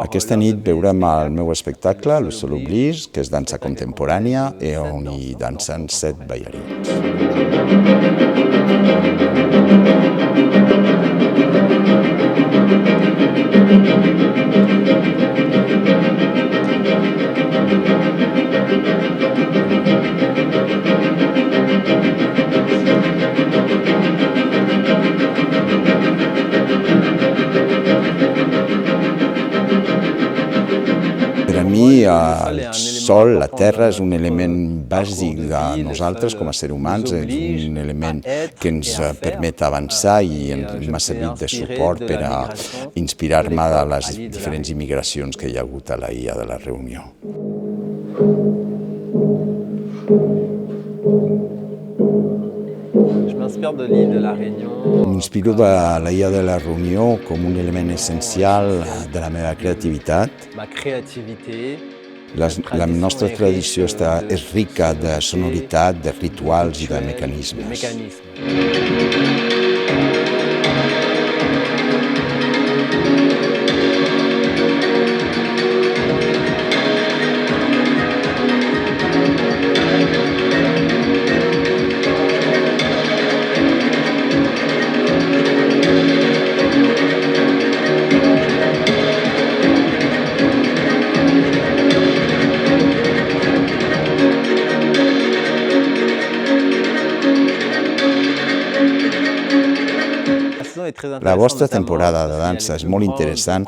Aquesta nit veurem el meu espectacle, Le Solo Bliss, que és dansa contemporània i on hi dansen 7 ballarins. Per a mi, el sol, la terra, és un element bàsic de nosaltres com a éssers humans, és un element que ens permet avançar i m'ha servit de suport per a inspirar-me de les diferents immigracions que hi ha hagut a l'illa de la Reunió. M'inspiro de l'illa de la Reunió com un element essencial de la meva creativitat. La nostra tradició és rica de sonoritat, de rituals i de mecanismes. La vostra temporada de dansa és molt interessant,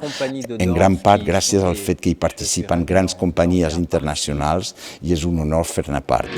en gran part gràcies al fet que hi participen grans companyies internacionals i és un honor fer-ne part.